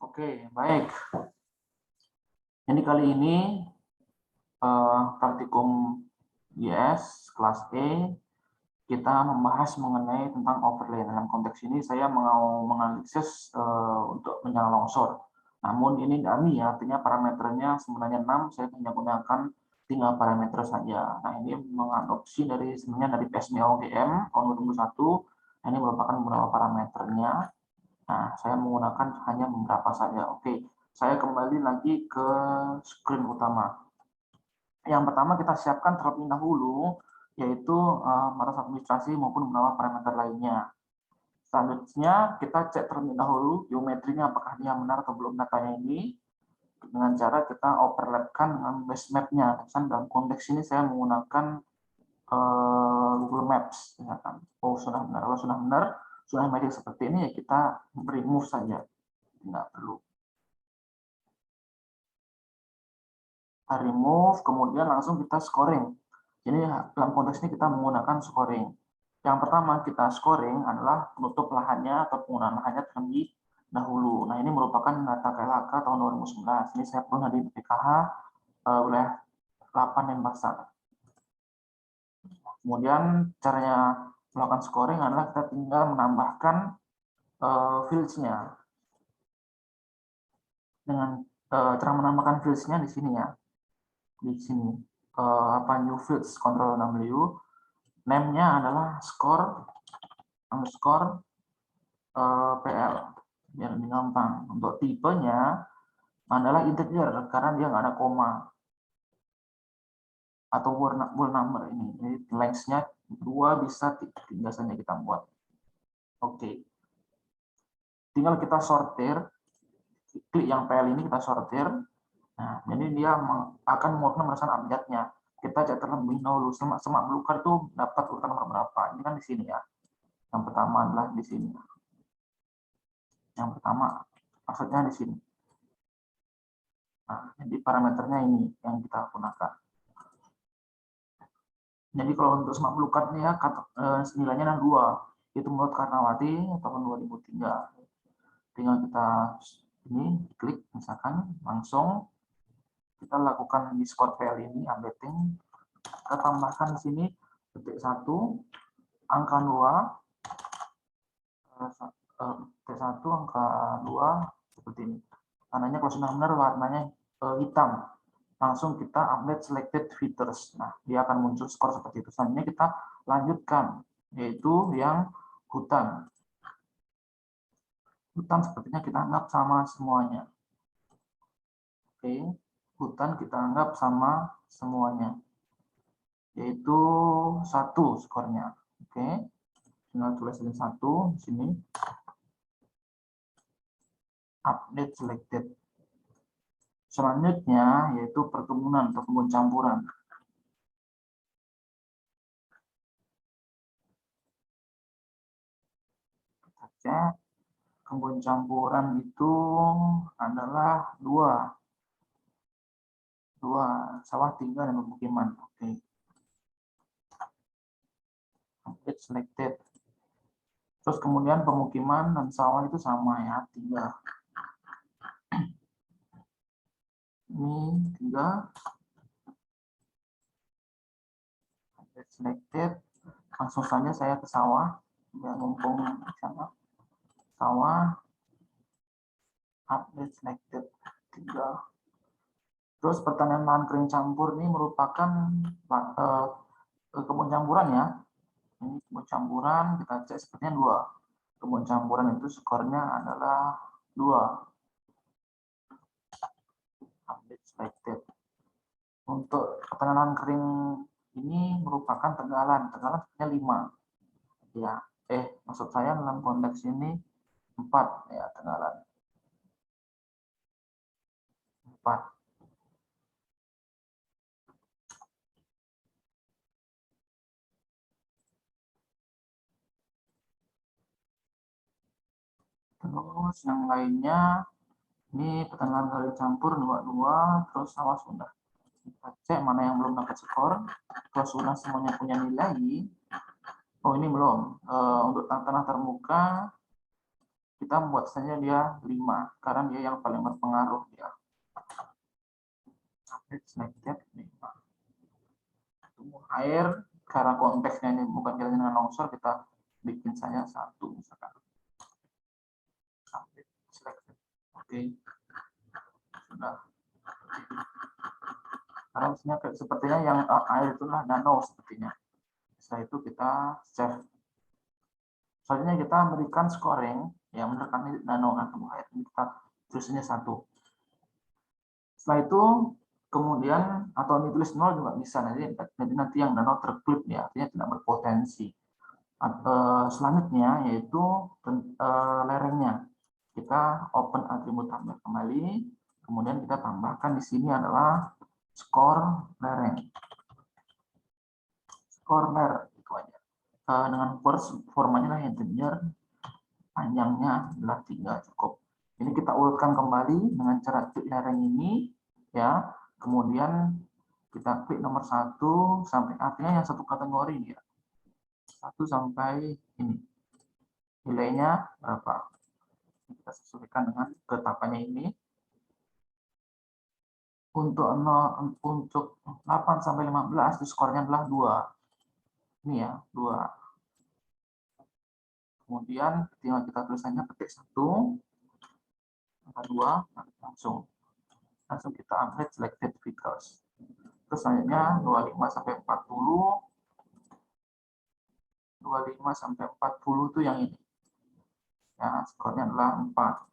Oke, baik. Jadi kali ini praktikum IS kelas E kita membahas mengenai tentang overlay. Dalam konteks ini saya mau menganalisis untuk bencana longsor. Namun ini dummy ya, artinya parameternya sebenarnya 6, saya hanya gunakan 3 parameter saja. Nah, ini mengadopsi sebenarnya dari PSMI OGM tahun 2021. Ini merupakan beberapa parameternya. Nah, saya menggunakan hanya beberapa saja. Oke, saya kembali lagi ke screen utama. Yang pertama kita siapkan terlebih dahulu, yaitu batas administrasi maupun beberapa parameter lainnya. Selanjutnya kita cek terlebih dahulu geometrinya apakah dia benar atau belum datanya ini, dengan cara kita overlapkan dengan base map-nya. Dalam konteks ini saya menggunakan Google Maps. Misalkan. Oh, sudah benar. Kalau sudah benar, sudah matching seperti ini, ya kita remove saja. Tidak perlu. Kita remove, kemudian langsung kita scoring. Jadi dalam konteks ini kita menggunakan scoring. Yang pertama kita scoring adalah penutup lahannya atau penggunaan lahannya terlebih dahulu. Nah, ini merupakan data KLHK tahun 2011. Ini saya pernah di PKH wilayah 8 Denpasar. Kemudian caranya melakukan scoring adalah kita tinggal menambahkan fields-nya. Dengan cara menambahkan fields-nya di sini ya. Di sini new fields, Ctrl W, name-nya adalah score underscore PL, biar lebih gampang. Untuk tipenya adalah integer karena dia nggak ada koma atau whole number ini. Jadi length-nya 2 bisa 3 saja kita buat. Oke. Tinggal kita sortir, klik yang PL ini kita sortir. Nah, jadi dia akan mengurutkan berdasarkan abjadnya. Kita cek terlebih dahulu semak belukar itu dapat urutan nomor berapa. Ini kan di sini ya. Yang pertama adalah di sini. Yang pertama maksudnya di sini. Nah, jadi parameternya ini yang kita gunakan. Jadi kalau untuk semak belukar ini ya nilainya ada 2. Itu menurut Karnawati tahun 2003. Tinggal kita ini klik misalkan langsung kita lakukan di score PL ini updating. Kita tambahkan di sini detik 1, angka 2, detik 1, angka 2 seperti ini. Tandanya kalau sudah benar warnanya hitam. Langsung kita update selected features. Nah, dia akan muncul skor seperti itu. Selanjutnya kita lanjutkan, yaitu yang hutan. Hutan sepertinya kita anggap sama semuanya. Oke, hutan kita anggap sama semuanya. Yaitu 1 skornya. Oke, tinggal tulis 1 di sini. Update selected. Selanjutnya yaitu perkebunan atau kebun campuran. Kita cek kebun campuran itu adalah 2 sawah 3 dan pemukiman. Oke. Update selected. Terus kemudian pemukiman dan sawah itu sama ya, 3. Ini 3. Update selected. Langsung saja saya ke sawah. Ya, mumpung di sana. Sawah. Update selected 3. Terus pertanian lahan kering campur ini merupakan kebun campuran ya. Ini kebun campuran, kita cek sepertinya 2. Kebun campuran itu skornya adalah 2. Update selected. Untuk pertanian lahan kering ini merupakan tegalan sebenarnya 5. Ya, maksud saya dalam konteks ini 4 ya, tegalan. 4. Terus yang lainnya ini pertanian kering campur 2, terus sawah sudah. Kita cek mana yang belum dapat skor. Kalau sudah semuanya punya nilai, oh ini belum. Untuk tanah terbuka kita membuat saja dia 5 karena dia yang paling berpengaruh ya. Selected 5. Tumbuh air karena konteksnya ini bukan kaitannya dengan longsor, kita bikin saja 1 misalkan. Selected. Oke. Sudah. Karena maksudnya sepertinya yang air itulah danau sepertinya. Setelah itu kita save. Selanjutnya kita berikan scoring yang menekan danau atau air. Kita tulisnya 1. Setelah itu kemudian atau ditulis 0 juga bisa, nanti yang danau terklip ya, artinya tidak berpotensi. Selanjutnya yaitu lerengnya. Kita open atribut tabel kembali, kemudian kita tambahkan di sini adalah skor lereng. Skor ler itu aja. Dengan formanya integer, panjangnya adalah 3 cukup. Ini kita urutkan kembali dengan cara klik lereng ini ya. Kemudian kita klik nomor 1 sampai artinya yang satu kategori dia. 1 sampai ini. Nilainya berapa? Kita sesuaikan dengan ketetapannya ini. Untuk 8 sampai 15 itu skornya adalah 2. Ini ya, 2. Kemudian tinggal kita tulisannya ketik 1, angka 2, langsung kita update selected figures. Terus selanjutnya 25 sampai 40. 25 sampai 40 itu yang ini. Ya, skornya adalah 4.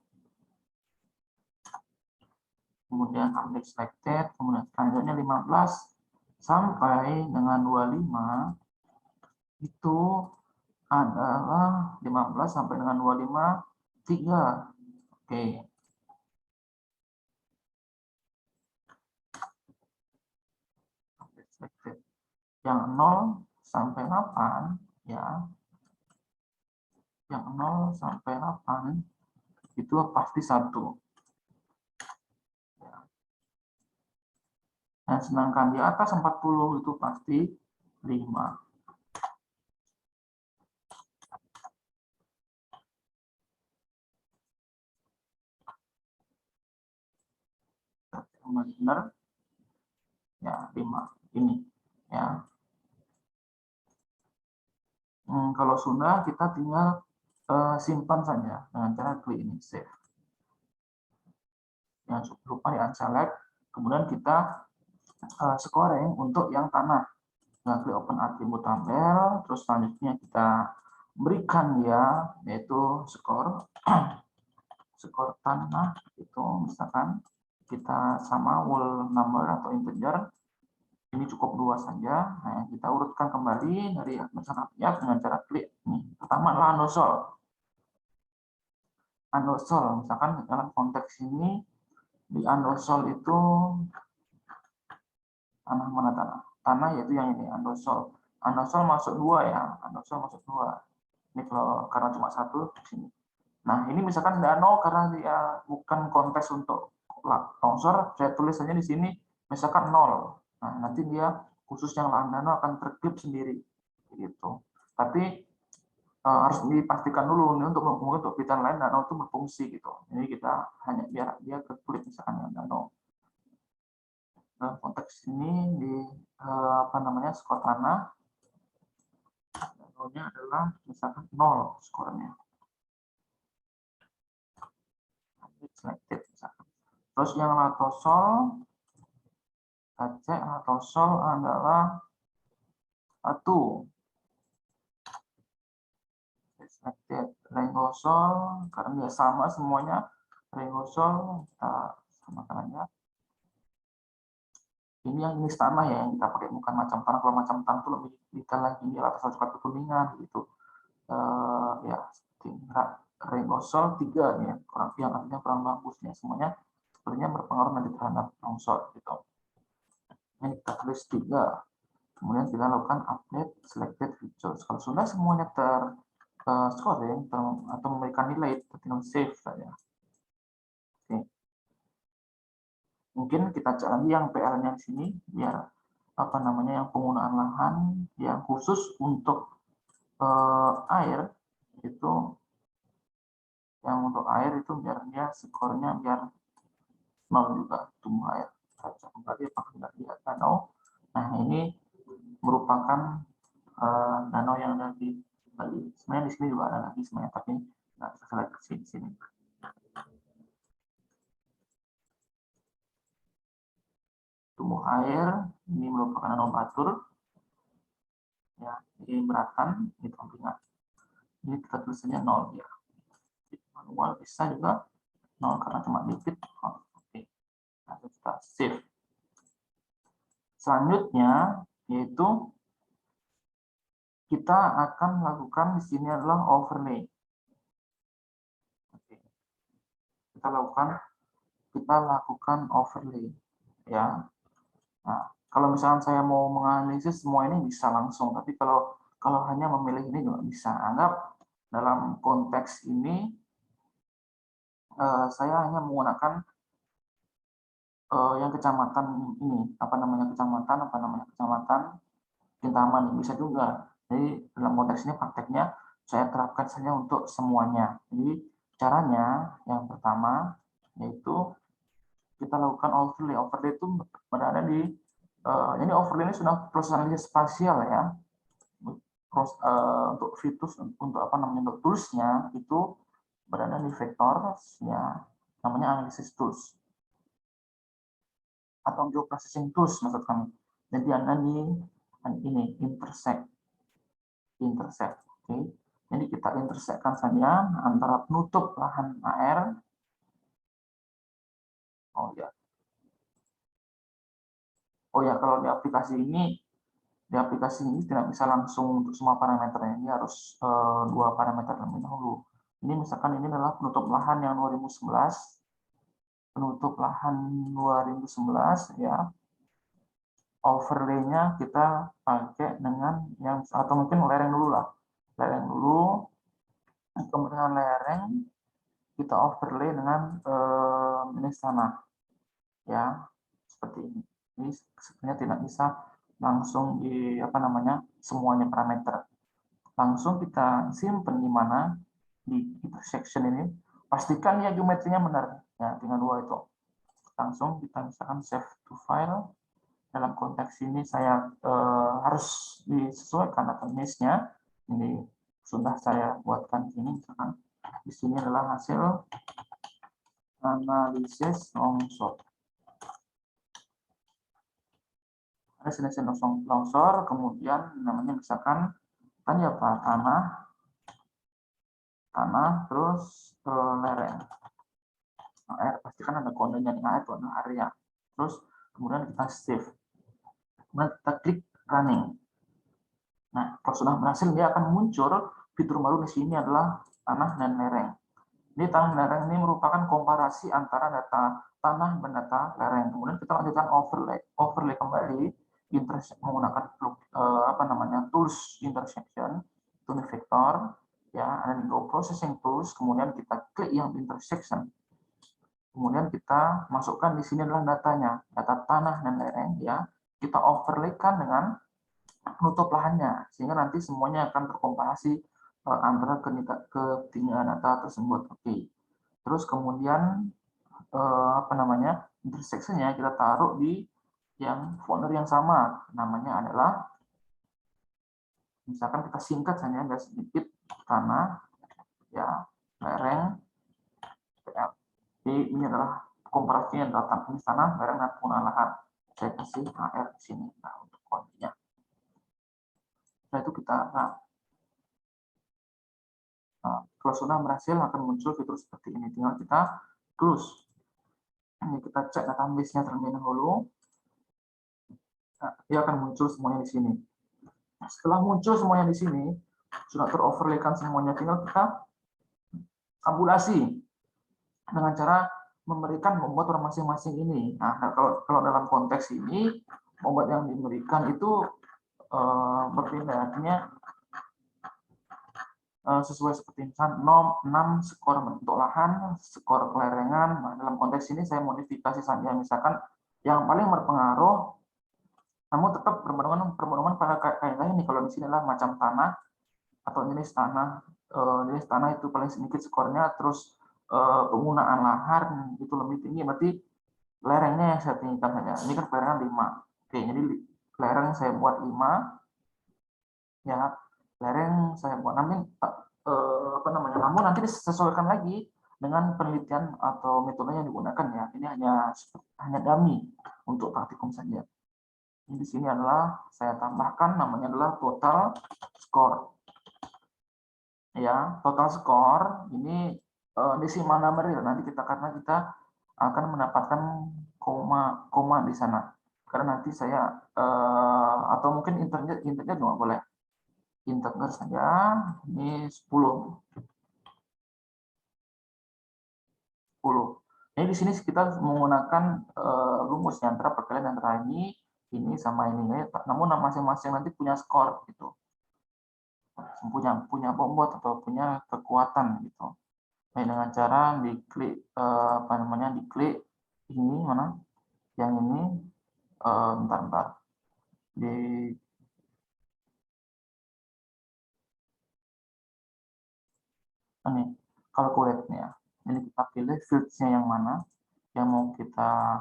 Kemudian update selected, kemudian selanjutnya 15 sampai dengan 25 itu adalah 15 sampai dengan 25 3. Oke. Update selected. Yang 0 sampai 8 ya. Yang 0 sampai 8 itu pasti 1. Dan sedangkan di atas 40 itu pasti 5. Benar ya, 5 ini ya. Kalau sudah kita tinggal simpan saja dengan cara klik ini save. Yang lupa di unselect, kemudian kita scoring untuk yang tanah. Nah, klik open atribut tabel, terus selanjutnya kita berikan dia yaitu skor skor tanah itu misalkan kita sama whole number atau integer. Ini cukup 2 saja. Nah, kita urutkan kembali dari misalkan dengan cara klik nih. Pertama adalah andosol. Andosol misalkan dalam konteks ini di andosol itu tanah mana tanah? Tanah yaitu yang ini andosol. Andosol masuk 2 ya. Andosol masuk 2. Ini kalau karena cuma 1 di sini. Nah, ini misalkan danau karena dia bukan konteks untuk longsor, saya tulis saja di sini misalkan 0. Nah, nanti dia khusus yang lahan danau akan terklip sendiri gitu. Tapi harus dipastikan dulu nih untuk pikiran lain danau itu berfungsi gitu. Jadi kita hanya biar dia terklip misalkan yang danau. Dalam konteks ini di skor tanah danaunya adalah misalkan 0 skornya. Selected misalkan. Terus yang latosol cek latosol adalah 1. Selected renggosol karena dia sama semuanya renggosol kita samakan aja. Ini yang jenis tanah ya yang kita pakai, bukan macam tanah. Kalau macam tanah itu lebih detail lagi, di atas suatu kuningan gitu. Ya seperti renggosol 3 nih, yang artinya kurang bagusnya semuanya sepertinya berpengaruh nanti terhadap longsor gitu. Ini kita tulis 3. Kemudian kita lakukan update selected features. Kalau sudah semuanya scoring atau memberikan nilai, tinggal save saja. Oke. Mungkin kita cek lagi yang PR-nya di sini biar yang penggunaan lahan yang khusus untuk air itu Yang untuk air itu biar dia skornya biar 0 juga tumbuh air. Saya bisa kembali apakah tidak lihat danau. Nah, ini merupakan danau yang ada di Bali. Sebenarnya di sini juga ada lagi sebenarnya, tapi nggak seleksi di sini. Tumbuh air ini merupakan danau batur, ya, jadi beratan itu ingat. Jadi kita tulisannya 0 ya. Manual bisa juga 0 karena cuma dikit. Oke, nah, kita save. Selanjutnya yaitu kita akan lakukan di sini adalah overlay. Oke. Kita lakukan overlay, ya. Nah, kalau misalkan saya mau menganalisis semua ini bisa langsung, tapi kalau hanya memilih ini juga bisa. Anggap dalam konteks ini saya hanya menggunakan yang kecamatan ini, kecamatan Kintaman, bisa juga. Jadi dalam konteks ini prakteknya saya terapkan saja untuk semuanya. Jadi caranya yang pertama yaitu kita lakukan overlay. Overlay itu berada di ini overlay ini sudah proses analisis spasial ya. Untuk fitur untuk toolsnya itu berada di vektor ya, namanya analisis tools atau geoprocessing tools maksud kami. Jadi ada di ini intersect. Oke. Jadi kita intersekkan saja antara penutup lahan air. Oh ya, kalau di aplikasi ini tidak bisa langsung untuk semua parameternya. Ini harus dua parameter terlebih dahulu. Ini misalkan ini adalah penutup lahan yang 2011. Penutup lahan 2011 ya. Overlay-nya kita pakai dengan yang atau mungkin lereng dulu lah. Lereng dulu. Kemudian lereng kita overlay dengan jenis tanah. Ya, seperti ini. Ini sebenarnya tidak bisa langsung di semuanya parameter. Langsung kita simpan di mana di intersection ini. Pastikan ya geometrinya benar. Ya, tinggal dua itu. Langsung kita misalkan save to file. Dalam konteks ini saya harus disesuaikan data jenisnya. Ini sudah saya buatkan ini misalkan di sini adalah hasil analisis longsor. Ada jenis longsor, kemudian namanya misalkan kan ya Pak, tanah terus lereng. Air pasti kan ada kodenya nih, itu adalah area. Terus kemudian kita save. Kemudian kita klik running. Nah, kalau sudah berhasil dia akan muncul fitur baru di sini adalah tanah dan lereng. Ini tanah dan lereng ini merupakan komparasi antara data tanah dan data lereng. Kemudian kita lanjutkan overlay kembali menggunakan tools intersection, tools vector, ya ada di processing tools. Kemudian kita klik yang intersection. Kemudian kita masukkan di sini adalah datanya, data tanah dan lereng, ya. Kita overlaykan dengan penutup lahannya, sehingga nanti semuanya akan terkomparasi antara ketinggian data tersebut. Oke. Terus kemudian intersectionnya kita taruh di yang folder yang sama, namanya adalah misalkan kita singkat saja agak sedikit tanah ya lereng PL. Jadi ini adalah komparasinya adalah tanah lereng dan penggunaan lahan. Saya kasih HR di sini nah, untuk kodenya. Setelah itu kita kalau sudah berhasil akan muncul fitur seperti ini. Tinggal kita close. Ini kita cek database-nya terlebih dahulu. Nah, dia akan muncul semuanya di sini. Setelah muncul semuanya di sini, sudah teroverlaykan semuanya, tinggal kita tabulasi dengan cara memberikan bobot masing-masing ini. Nah, kalau dalam konteks ini, bobot yang diberikan itu berbeda, artinya sesuai seperti misalnya 6 skor bentuk lahan, skor kelerengan. Nah, dalam konteks ini saya modifikasi saja, misalkan yang paling berpengaruh, namun tetap berhubungan pada kaitannya ini. Kalau di sini adalah macam tanah atau jenis tanah jadi tanah itu paling sedikit skornya, terus penggunaan lahan itu lebih tinggi, berarti lerengnya yang saya tinggikan saja. Ini kan lereng 5. Oke, jadi lereng saya buat 5, ya. Lereng saya buat namun apa namanya? Namun nanti disesuaikan lagi dengan penelitian atau metode yang digunakan ya. Ini hanya dummy untuk praktikum saja. Ini di sini adalah saya tambahkan namanya adalah total score. Ya, total score ini decimal number ya. Nanti karena kita akan mendapatkan koma di sana. Karena nanti saya atau mungkin integer juga boleh. Integer saja, ini 10. Jadi di sini kita menggunakan rumus antara perkalian antara ini sama ini. Namun masing-masing nanti punya skor gitu. Punya bobot atau punya kekuatan gitu. Baik dengan cara diklik apa namanya? Diklik ini mana? Yang ini bentar. Di ini calculate-nya. Ini kita pilih fields-nya yang mana yang mau kita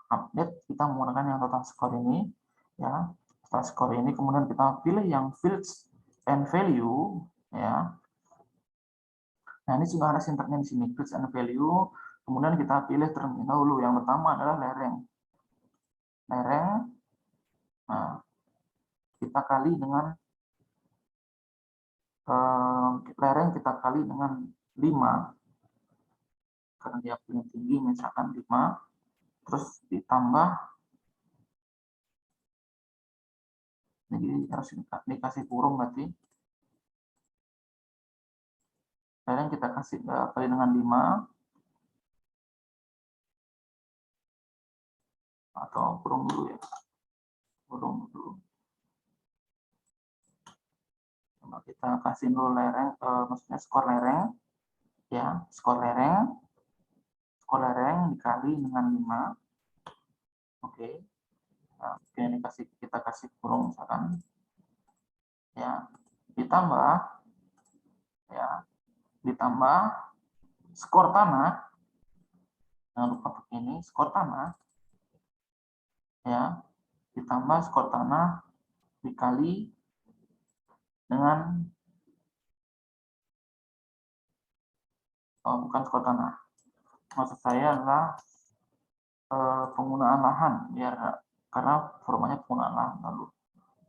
update. Kita menggunakan yang total score ini, ya. Total score ini kemudian kita pilih yang fields and value, ya. Nah, ini sudah ada sintaknya di sini, fields and value. Kemudian kita pilih terlebih dahulu. Yang pertama adalah lereng. Nah, kita kali dengan lereng kita kali dengan 5. Karena dia punya tinggi misalkan 5. Terus ditambah, jadi harus dikasih kurung berarti. Lereng kita kasih kali dengan 5. Atau kurung dulu ya. Kurung dulu. Coba kita kasih dulu lereng, maksudnya skor lereng. Ya, skor lereng dikali dengan 5. Oke. Nah, ini kita kasih kurung misalkan. Ya, ditambah skor tanah. Jangan lupa pakai ini, skor tanah. Ya, ditambah skor tanah dikali dengan bukan skor tanah. Maksud saya adalah penggunaan lahan, karena formanya penggunaan lahan. Lalu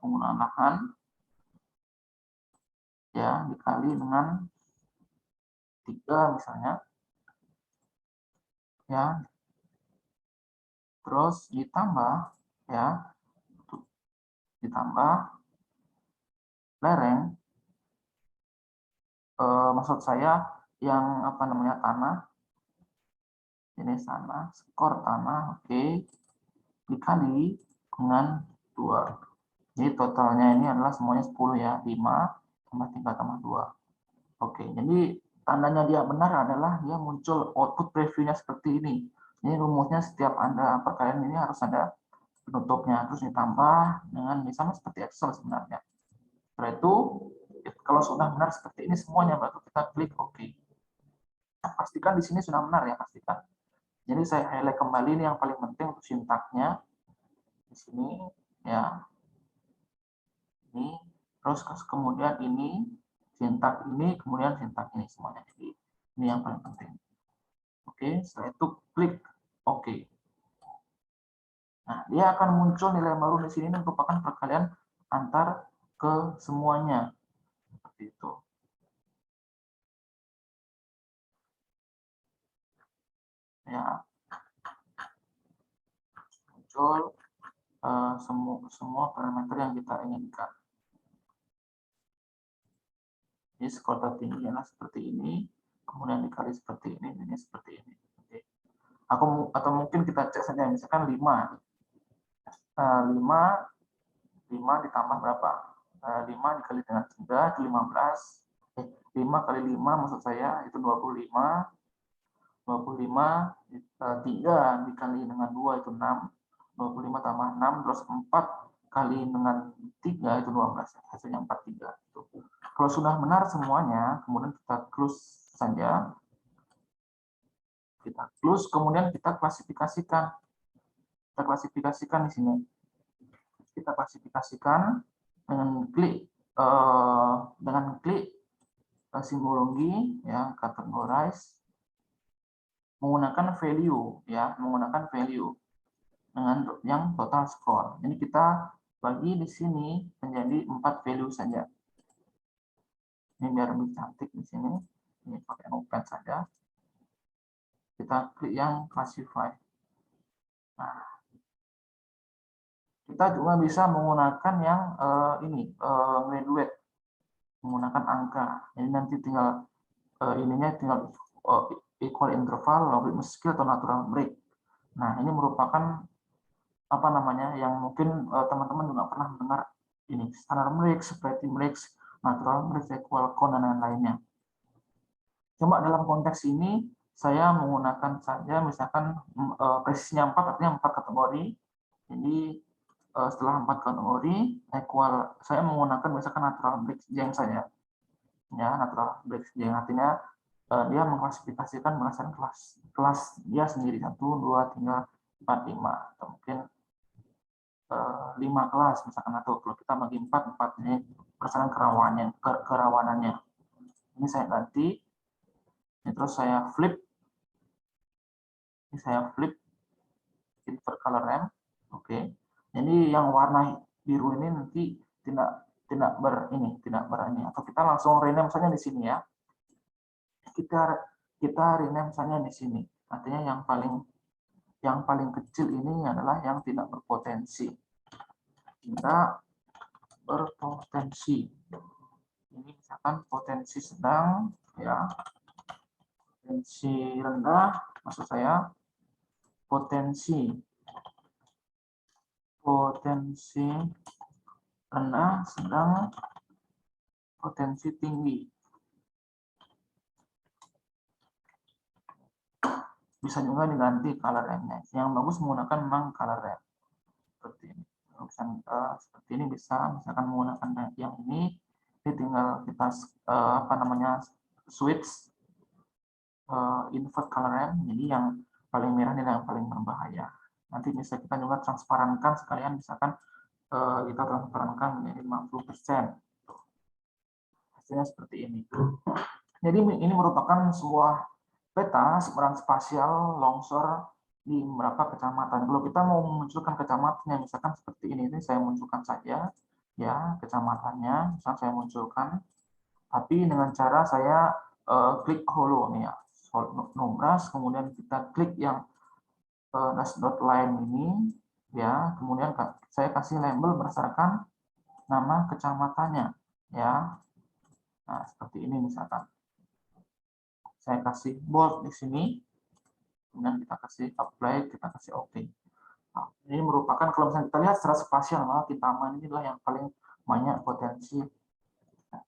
penggunaan lahan ya dikali dengan 3 misalnya, ya. Terus ditambah lereng, maksud saya yang apa namanya tanah, ini sana skor tanah, oke, dikali dengan 2. Jadi totalnya ini adalah semuanya 10 ya, 5 tambah 3 tambah 2. Oke, jadi tandanya dia benar adalah dia muncul output previewnya seperti ini. Ini rumusnya setiap Anda perkalian ini harus ada penutupnya, terus ditambah dengan misalnya seperti Excel sebenarnya. Setelah itu, kalau sudah benar seperti ini semuanya, baru kita klik OK. Pastikan di sini sudah benar ya, pastikan. Jadi saya highlight kembali ini yang paling penting untuk sintaknya. Di sini, ya. Ini, terus kemudian ini, sintak ini, kemudian sintak ini semuanya. Jadi ini yang paling penting. Oke, setelah itu klik OK. Nah, dia akan muncul nilai baru di sini merupakan perkalian antar ke semuanya. Seperti itu. Ya. Muncul semua parameter yang kita inginkan. Jadi skor tertinggi adalah seperti ini, kemudian dikali seperti ini seperti ini. Oke. Atau mungkin kita cek saja, misalkan 5. 5 ditambah berapa? 5 dikali dengan 3 itu 15. 5 kali 5 maksud saya itu 25. 25 3 dikali dengan 2 itu 6. 25 tambah 6 terus 4 kali dengan 3 itu 12. Hasilnya 43. Kalau sudah benar semuanya, kemudian kita close saja. Kita close, kemudian kita klasifikasikan. Kita klasifikasikan di sini. Kita klasifikasikan dengan klik simbologi ya, categorize, menggunakan value ya, menggunakan value dengan yang total score. Ini kita bagi di sini menjadi 4 value saja. Ini biar lebih cantik di sini. Ini pakai notepad saja. Kita klik yang classify. Nah, kita juga bisa menggunakan yang graduate, menggunakan angka. Jadi nanti tinggal ininya tinggal equal interval, logarithmic scale atau natural break. Nah, ini merupakan apa namanya yang mungkin teman-teman juga pernah mendengar ini standard break, spreading break, natural break, equal count dan lain-lainnya. Cuma dalam konteks ini saya menggunakan saja misalkan presisinya 4 artinya 4 kategori. Jadi setelah 4 kategori equal, saya menggunakan misalkan natural Briggs-Jeng saja. Ya, natural Briggs-Jeng artinya dia mengklasifikasikan berdasarkan kelas dia sendiri 1, 2, 3, 4, 5 atau mungkin 5 kelas misalkan, atau kalau kita bagi 4 ini berdasarkan kerawanannya. Ini saya ganti. Ini terus saya flip. Ini saya flip invert color M. Oke. Jadi yang warna biru ini nanti tidak ber ini atau kita langsung rename saja di sini ya. Kita rename saja di sini. Artinya yang paling kecil ini adalah yang tidak berpotensi. Tidak berpotensi. Ini misalkan potensi sedang ya. Potensi rendah maksud saya potensi rendah, sedang, potensi tinggi. Bisa juga diganti color M-nya. Yang bagus menggunakan memang color M. Seperti ini. Seperti ini bisa, misalkan menggunakan yang ini tinggal kita switch invert color M. Jadi yang paling merah ini yang paling berbahaya. Nanti bisa kita juga transparankan sekalian, misalkan kita transparankan menjadi 50%. Hasilnya seperti ini. Jadi ini merupakan sebuah peta sebaran spasial longsor di beberapa kecamatan. Kalau kita mau memunculkan kecamatannya, misalkan seperti ini saya munculkan saja ya kecamatannya, misalkan saya munculkan, tapi dengan cara saya klik holo nih ya, nobras, kemudian kita klik yang dash dot line ini ya, kemudian saya kasih label berdasarkan nama kecamatannya ya. Nah, seperti ini misalkan. Saya kasih bold di sini, kemudian kita kasih apply, kita kasih OK. Nah, ini merupakan kalau misalnya kita lihat secara spasial, maka Kintaman inilah yang paling banyak potensi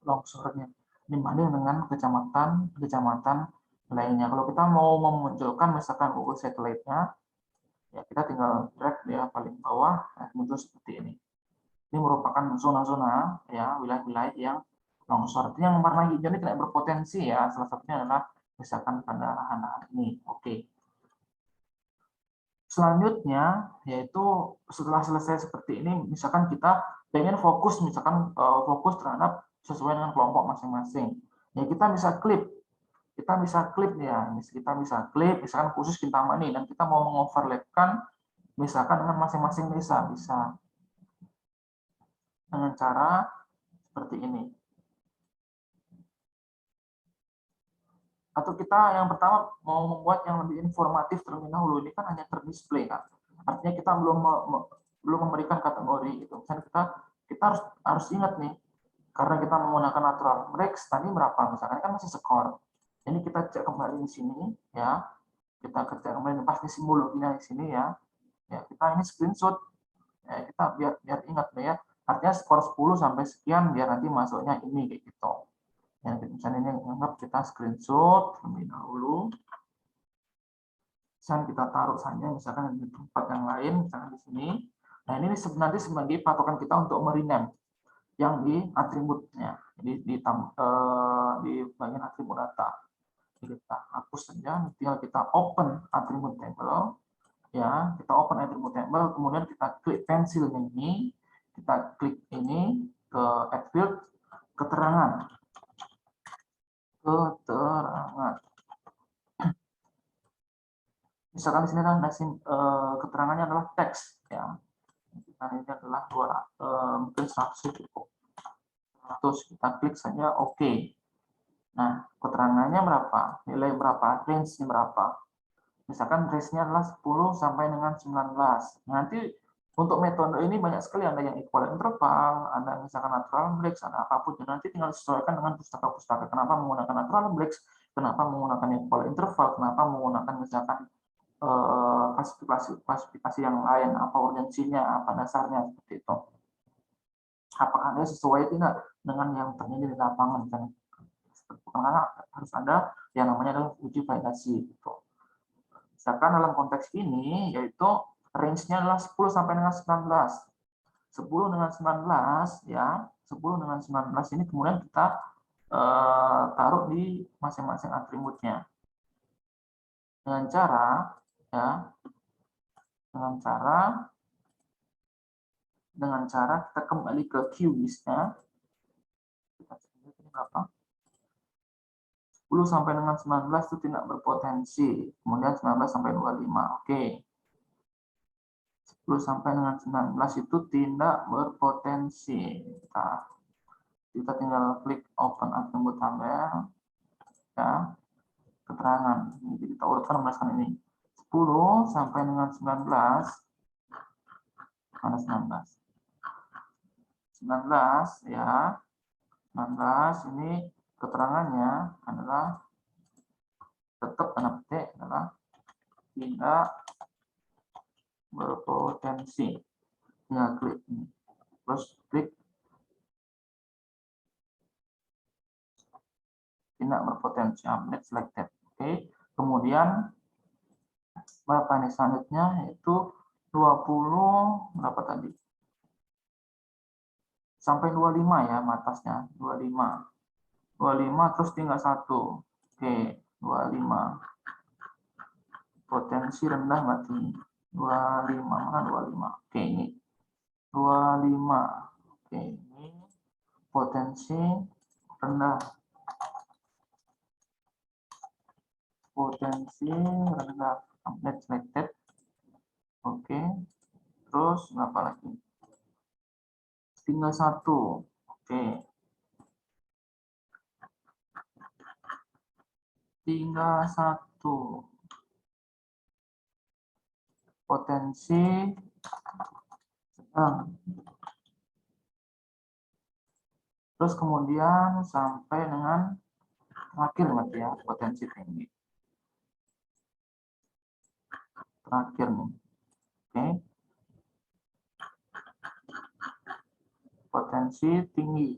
longsornya dibanding dengan kecamatan lainnya. Kalau kita mau memunculkan misalkan Google Satellite-nya, ya kita tinggal drag dia paling bawah, muncul seperti ini. Ini merupakan zona-zona ya, wilayah-wilayah yang longsor. Yang warna hijau ini tidak berpotensi ya, salah satunya adalah misalkan pada lahan-lahan ini. Oke. Selanjutnya yaitu setelah selesai seperti ini, misalkan kita pengen fokus, misalkan fokus terhadap sesuai dengan kelompok masing-masing. Ya kita bisa klip ya, kita bisa klip misalkan khusus Kintamani dan kita mau mengoverlapkan misalkan dengan masing-masing desa, bisa dengan cara seperti ini. Atau kita yang pertama mau membuat yang lebih informatif terlebih dahulu, ini kan hanya terdisplay kan, artinya kita belum memberikan kategori gitu. Misalnya kita harus ingat nih, karena kita menggunakan natural breaks tadi berapa misalkan kan masih skor. Ini kita cek kembali di sini ya, kita cek kembali pas di simbologinya di sini ya. Ya kita ini screenshot ya, kita biar ingat ya, artinya skor 10 sampai sekian biar nanti masuknya ini kayak gitu. Yang misalnya ini anggap kita screenshot terlebih dahulu, misalnya kita taruh saja misalkan di tempat yang lain, misalkan di sini. Nah ini nanti sebagai patokan kita untuk merename. yang di atributnya, di bagian atribut data. Kita hapus saja, tinggal kita open atribut table, ya, kita open atribut table, kemudian kita klik pensilnya ini, kita klik ini ke add field, keterangan. Misalkan di sini adalah keterangannya adalah teks, ya. Ini adalah mungkin 100 cukup. 100, kita klik saja oke. Nah, keterangannya berapa? Nilai berapa? Range-nya berapa? Misalkan range-nya adalah 10 sampai dengan 19. Nanti untuk metode ini banyak sekali, ada yang equal interval, ada misalkan natural breaks, ada apapun. Nanti tinggal disesuaikan dengan pustaka-pustaka. Kenapa menggunakan natural breaks? Kenapa menggunakan equal interval? Kenapa menggunakan misalkan klasifikasi yang lain? Apa urgensinya? Apa dasarnya? Seperti itu. Apakah dia sesuai tidak dengan yang terjadi di lapangan? Karena harus ada yang namanya adalah uji validasi. Gitu. Misalkan dalam konteks ini, yaitu range-nya adalah 10 sampai dengan 19. 10 dengan 19, ya, 10 dengan 19 ini kemudian kita taruh di masing-masing atributnya. Dengan cara, ya, dengan cara kita kembali ke QGIS-nya. Kita cek ini berapa? 10 sampai dengan 19 itu tidak berpotensi. Kemudian 19 sampai 25. Oke. 10 sampai dengan 19 itu tidak berpotensi. Kita tinggal klik open atribut tabel, ya, keterangan. Jadi kita urutkan berdasarkan ini. 10 sampai dengan 19, mana 19? 19, ya. 19 ini keterangannya adalah tetap tanda petik adalah tidak berpotensi. Tinggal klik ini. Terus klik tidak berpotensi, update selected. Oke. Kemudian berapa nih selanjutnya, yaitu 20 berapa tadi? Sampai 25 ya batasnya, 25. 25 terus tinggal 1. Oke, 25. Potensi rendah berarti 25, mana 25? Oke, ini 25. Oke, ini potensi rendah. Potensi rendah, update selected. Oke. Terus berapa lagi? Tinggal 1. Oke. Tinggal 1. Potensi sedang. Terus kemudian sampai dengan terakhir berarti ya, potensi tinggi. Terakhir nih. Oke. Potensi tinggi.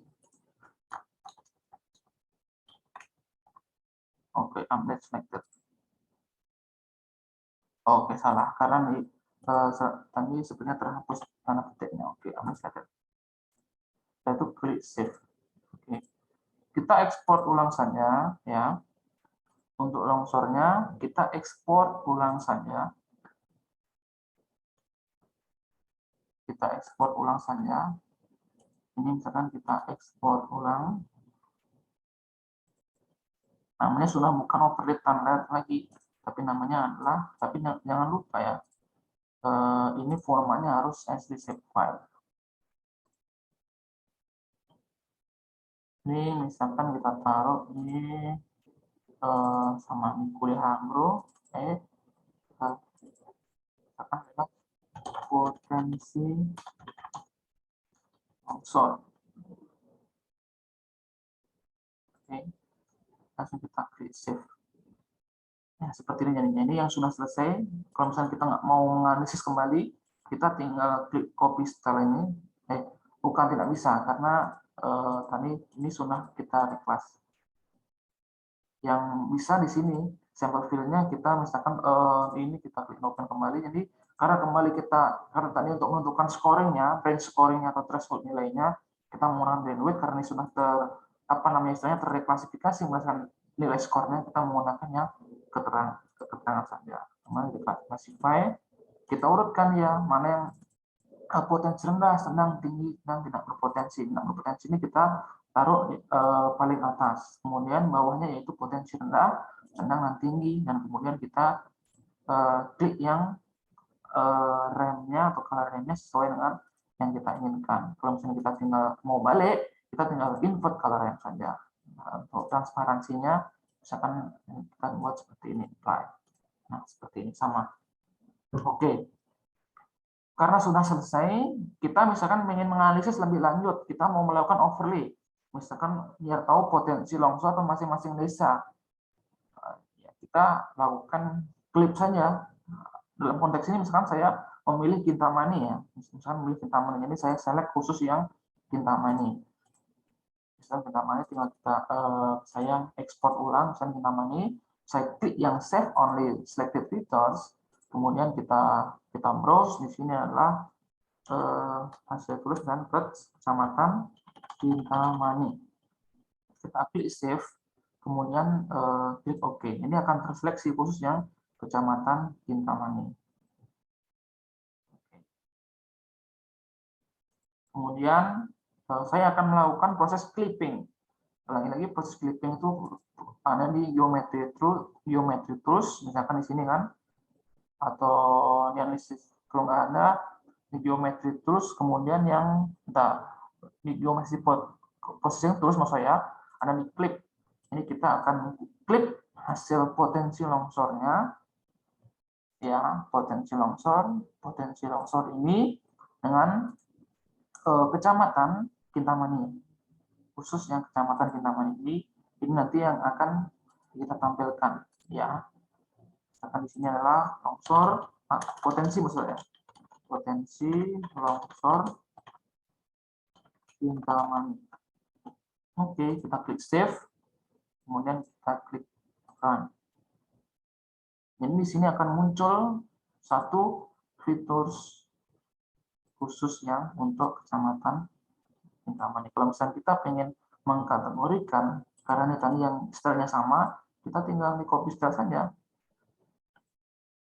Oke, update selected. Oke, salah karena tadi sebenarnya terhapus tanda petiknya. Oke, update selected. Setelah itu klik save. Oke. Kita ekspor ulang saja ya. Untuk longsornya kita ekspor ulang saja. Kita ekspor ulang saja. Ini misalkan kita ekspor ulang. Namanya sudah bukan overlay tanda lagi, tapi namanya adalah, tapi jangan lupa ya, ini formatnya harus SD shape file. Ini misalkan kita taruh di sama di kuliah bro, kita misalkan adalah potensi longsor. Oke, langsung kita klik save. Ya, seperti ini jadinya. Ini yang sudah selesai. Kalau misalnya kita nggak mau menganalisis kembali, kita tinggal klik copy setelah ini. Bukan tidak bisa, karena tadi ini sudah kita request. Yang bisa di sini, sampel filenya kita misalkan ini kita klik open kembali. Jadi karena tadi untuk menentukan scoringnya, range scoringnya atau threshold nilainya, kita menggunakan bandwidth karena ini sudah terreklasifikasi berdasarkan nilai skornya, kita menggunakannya keterangan saja. Kemudian kita classify, kita urutkan ya mana yang potensi rendah, sedang, tinggi, dan tidak berpotensi. Tidak berpotensi ini kita taruh di paling atas. Kemudian bawahnya yaitu potensi rendah, sedang, dan tinggi. Dan kemudian kita klik yang remnya atau color remnya sesuai dengan yang kita inginkan. Kalau misalnya kita tinggal mau balik, kita tinggal invert color rem saja. Nah, untuk transparansinya, misalkan kita buat seperti ini, apply. Nah, seperti ini sama. Oke. Karena sudah selesai, kita misalkan ingin menganalisis lebih lanjut, kita mau melakukan overlay, misalkan biar tahu potensi longsor atau masing-masing desa. Ya, kita lakukan klip saja. Dalam konteks ini misalkan saya memilih Kintamani ya, misalkan memilih Kintamani, jadi saya select khusus yang Kintamani. Misalkan Kintamani tinggal saya ekspor ulang, misalkan Kintamani, saya klik yang save only selected features. Kemudian kita browse, di sini adalah hasil tulis dan kecamatan Kintamani. Kita klik save, kemudian klik OK. Ini akan terseleksi khusus yang kecamatan Kintamani. Kemudian saya akan melakukan proses clipping. Lagi-lagi proses clipping itu ada di geometry tools, misalkan di sini kan, atau di analisis kalau nggak ada di geometry tools, kemudian yang di geometry processing tools maksud saya ada di clip. Ini kita akan clip hasil potensi longsornya ya, potensi longsor ini dengan kecamatan Kintamani, khusus yang kecamatan Kintamani ini nanti yang akan kita tampilkan ya. Misalkan di sini adalah longsor potensi maksudnya, potensi longsor Kintamani. Oke, kita klik save, kemudian kita klik run. Jadi di sini akan muncul satu fitur khusus yang untuk kecamatan Kintamani. Kalau misalnya kita pengen mengkategorikan, karena ini tadi yang stylenya sama, kita tinggal di copy style saja.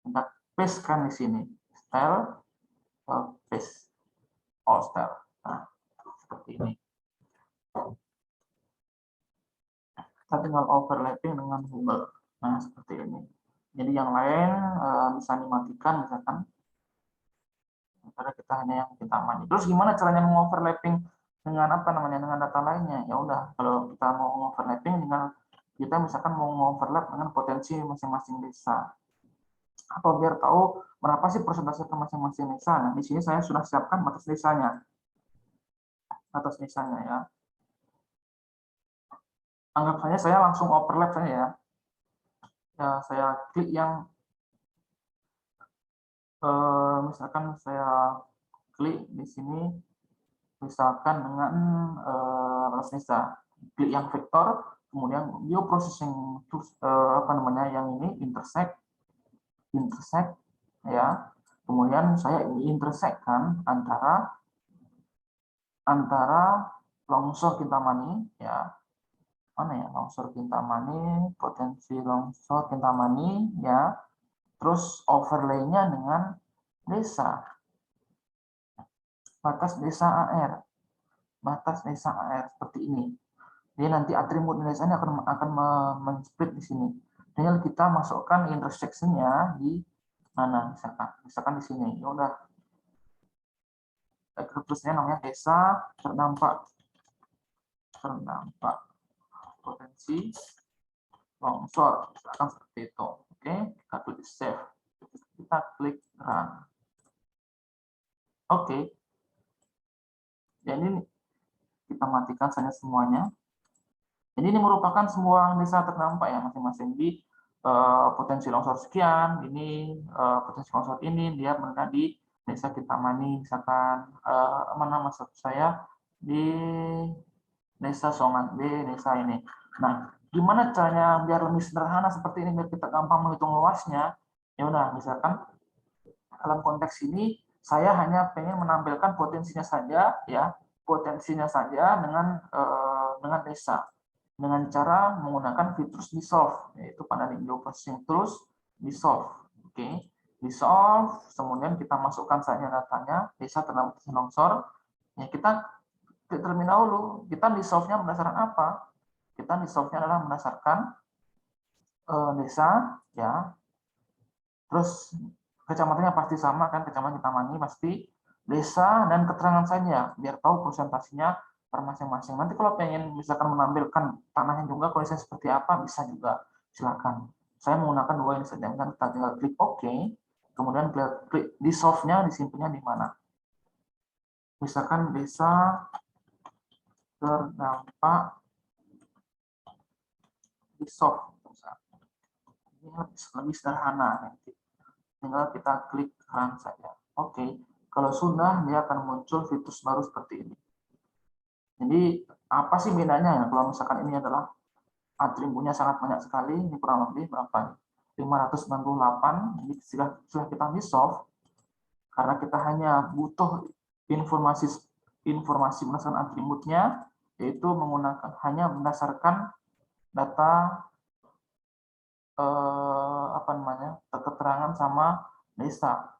Kita pastekan di sini, style, paste, all style. Nah, seperti ini. Kita tinggal overlapping dengan Google. Nah, seperti ini. Jadi yang lain bisa dimatikan, misalkan. Karena kita hanya yang Kintamani. Terus gimana caranya mengoverlapping dengan dengan data lainnya? Ya udah, kalau kita mau mengoverlapping dengan kita misalkan mau mengoverlap dengan potensi masing-masing desa. Atau biar tahu berapa sih persentase ke masing-masing desa. Nah, di sini saya sudah siapkan batas desanya. Batas desanya ya. Anggap saja saya langsung overlap saja ya. Ya, saya klik yang misalkan saya klik di sini misalkan dengan batas desa, klik yang vektor, kemudian bioprocessing yang ini intersect ya, kemudian saya intersekkan antara longsor Kintamani ya, mana ya longsor Kintamani, potensi longsor Kintamani ya, terus overlay-nya dengan desa, batas desa AR seperti ini. Jadi nanti atribut desanya akan men-split di sini. Tinggal kita masukkan intersection-nya di mana, misalkan di sini. Ya udah. Terusnya namanya desa terdampak potensi longsor, misalkan seperti itu. Oke, kita klik save, kita klik run. Oke. Jadi kita matikan saja semuanya. Jadi ini merupakan semua desa terdampak ya, masing-masing di potensi longsor sekian, ini potensi longsor ini dia berada di desa Kintamani, misalkan mana maksud saya di desa Songan B, desa ini. Nah, gimana caranya biar lebih sederhana seperti ini biar kita gampang menghitung luasnya? Ya udah, misalkan dalam konteks ini saya hanya pengen menampilkan potensinya saja ya, potensinya saja dengan desa, dengan cara menggunakan fitur dissolve, yaitu pada di geoprocessing tools dissolve. Oke, dissolve, kemudian kita masukkan saja datanya desa terdampak longsor. Ya, kita terlebih dahulu kita dissolve-nya berdasarkan apa? Kita dissolve-nya adalah berdasarkan desa, ya. Terus kecamatannya pasti sama kan, kecamatan kita mani pasti desa dan keterangan saja biar tahu presentasinya per masing-masing. Nanti kalau pengen misalkan menampilkan tanahnya juga kondisinya seperti apa bisa juga, silakan. Saya menggunakan dua ini saja, kita tinggal klik OK, kemudian klik dissolve-nya disimpannya di mana. Misalkan desa terdampak dissolve, ini lebih sederhana nanti. Tinggal kita klik run saja. Oke, kalau sudah dia akan muncul fitur baru seperti ini. Jadi apa sih bedanya ya kalau misalkan ini adalah atributnya sangat banyak sekali, ini kurang lebih berapa? 598. Jadi setelah kita dissolve, karena kita hanya butuh informasi berdasarkan atributnya, yaitu menggunakan hanya berdasarkan data keterangan sama desa.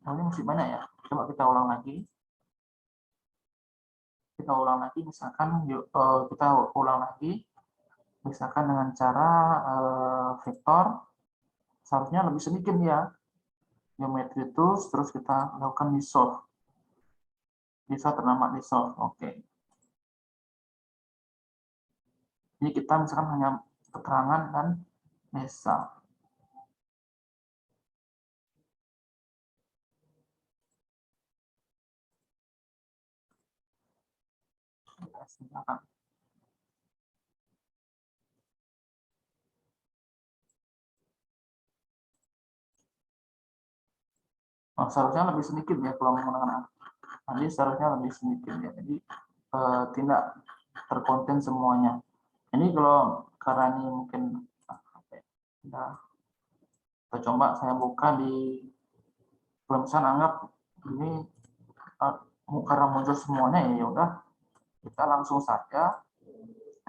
Nah, ini masih banyak ya. Coba kita ulang lagi. Misalkan dengan cara vektor, seharusnya lebih sedikit ya. Geometry tools, terus kita lakukan dissolve. Bisa ternama dissolve. Oke. Ini kita misalkan hanya keterangan dan desa. Silakan. Seharusnya lebih sedikit ya kalau menggunakan tadi, seharusnya lebih sedikit ya. Jadi tidak terkonten semuanya. Ini kalau karena ini mungkin kita coba saya buka di, kalau misalnya anggap ini karena muncul semuanya ya udah kita langsung saja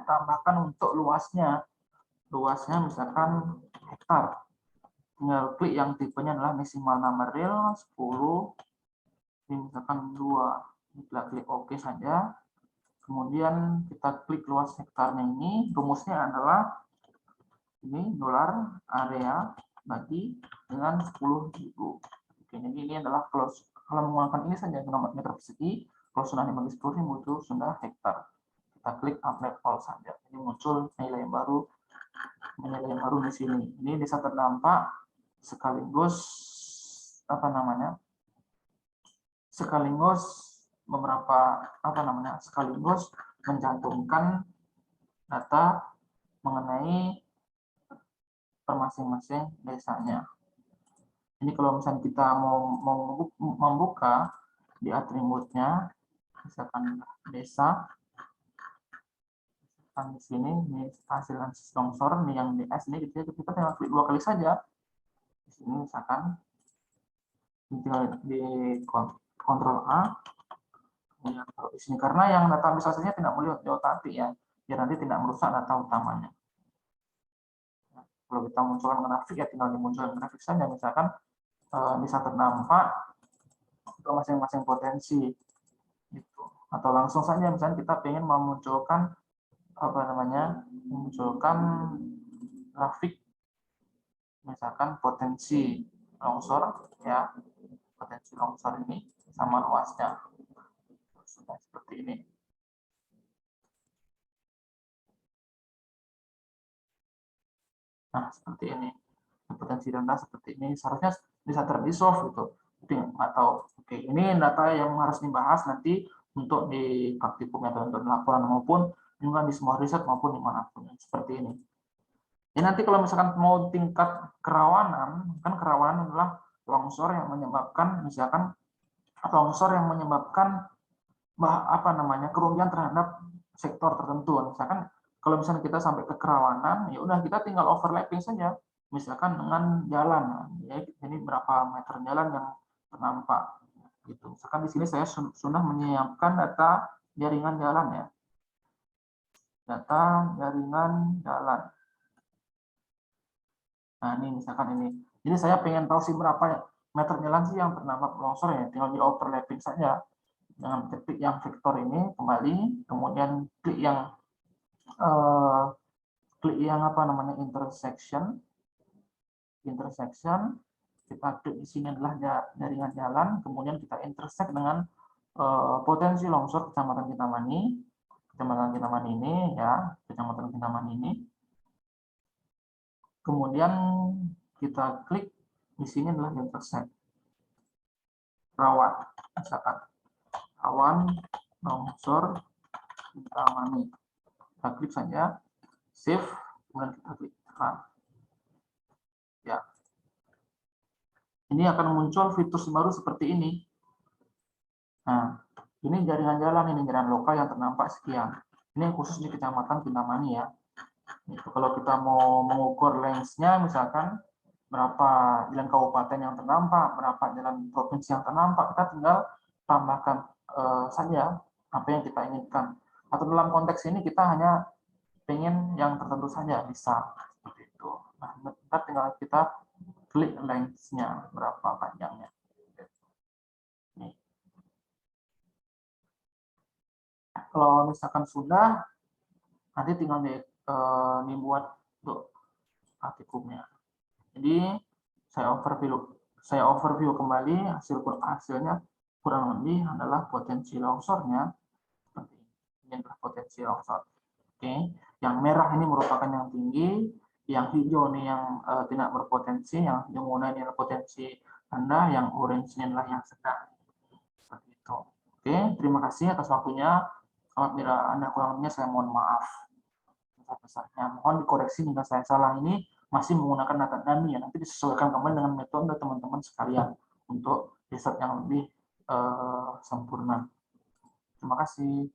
tambahkan untuk luasnya misalkan hektar. Tinggal klik yang tipenya adalah maximal number real 10, ini misalkan 2, kita klik OK saja. Kemudian kita klik luas hektarnya ini, rumusnya adalah ini dolar area bagi dengan 10.000. Oke, jadi ini adalah kalau menggunakan ini saja meter persegi, kalau sudah dibagi 10.000 itu sudah hektar. Kita klik update all saja. Ini muncul nilai baru di sini. Ini desa terdampak sekaligus sekaligus mencantumkan data mengenai per masing-masing desanya. Ini kalau misalnya kita mau membuka di atributnya, misalkan desa, di sini ini hasil longsor, nih yang DS ini kita tinggal klik 2 kali saja. Di sini misalkan tinggal di Ctrl A, kemudian taruh di sini karena yang data visualisasinya tidak boleh diotak-atik ya, biar nanti tidak merusak data utamanya. Nah, kalau kita munculkan grafik ya tinggal dimunculkan grafik saja, misalkan bisa terdampak untuk masing-masing potensi gitu. Atau langsung saja misalnya kita ingin memunculkan memunculkan grafik misalkan potensi longsor ya, potensi longsor ini sama luasnya sudah seperti ini. Nah, seperti ini. Potensi rendah seperti ini seharusnya bisa terdissolve gitu. Atau oke, ini data yang harus dibahas nanti untuk di praktikum atau untuk laporan maupun juga di semua riset maupun dimanapun seperti ini. Jadi nanti kalau misalkan mau tingkat kerawanan, kan kerawanan adalah longsor yang menyebabkan kerugian terhadap sektor tertentu. Misalkan kalau misalnya kita sampai ke kerawanan, ya udah kita tinggal overlapping saja. Misalkan dengan jalan, ya, ini berapa meter jalan yang terdampak. Gitu. Misalkan di sini saya sudah menyiapkan data jaringan jalan ya. Data jaringan jalan. Nah, ini misalkan ini. Jadi saya pengen tahu sih berapa meter jalan sih yang terdampak longsor ya. Tinggal di overlapping saja dengan klik yang vektor ini kembali, kemudian klik yang apa namanya intersection, kita klik di sini adalah jaringan jalan, kemudian kita intersect dengan potensi longsor Kecamatan Kintamani ini ya, Kecamatan Kintamani ini. Kemudian kita klik di sini adalah intersect rawan, misalkan rawan longsor Kintamani. Kita klik saja, save, kemudian kita klik run. Ya, ini akan muncul fitur baru seperti ini. Nah, ini jaringan jalan, ini jaringan lokal yang terdampak sekian. Ini khusus di Kecamatan Kintamani ya. Itu kalau kita mau mengukur lengthnya, misalkan berapa jalan kabupaten yang terdampak, berapa jalan provinsi yang terdampak, kita tinggal tambahkan saja apa yang kita inginkan. Atau dalam konteks ini kita hanya ingin yang tertentu saja, bisa seperti itu. Nah, ntar tinggal kita klik lengthnya berapa panjangnya. Nih. Kalau misalkan sudah, nanti tinggal dibuat untuk praktikumnya. Jadi saya overview kembali hasilnya kurang lebih adalah potensi longsornya seperti ini adalah potensi longsor. Oke, yang merah ini merupakan yang tinggi, yang hijau ini yang tidak berpotensi, yang muda ini berpotensi rendah, yang orange ini adalah yang sedang. Seperti itu. Oke, terima kasih atas waktunya. Apabila Anda kurang lebihnya saya mohon maaf. Besarnya mohon dikoreksi jika saya salah. Ini masih menggunakan data dummy ya, nanti disesuaikan kembali dengan metode teman-teman sekalian untuk riset yang lebih sempurna. Terima kasih.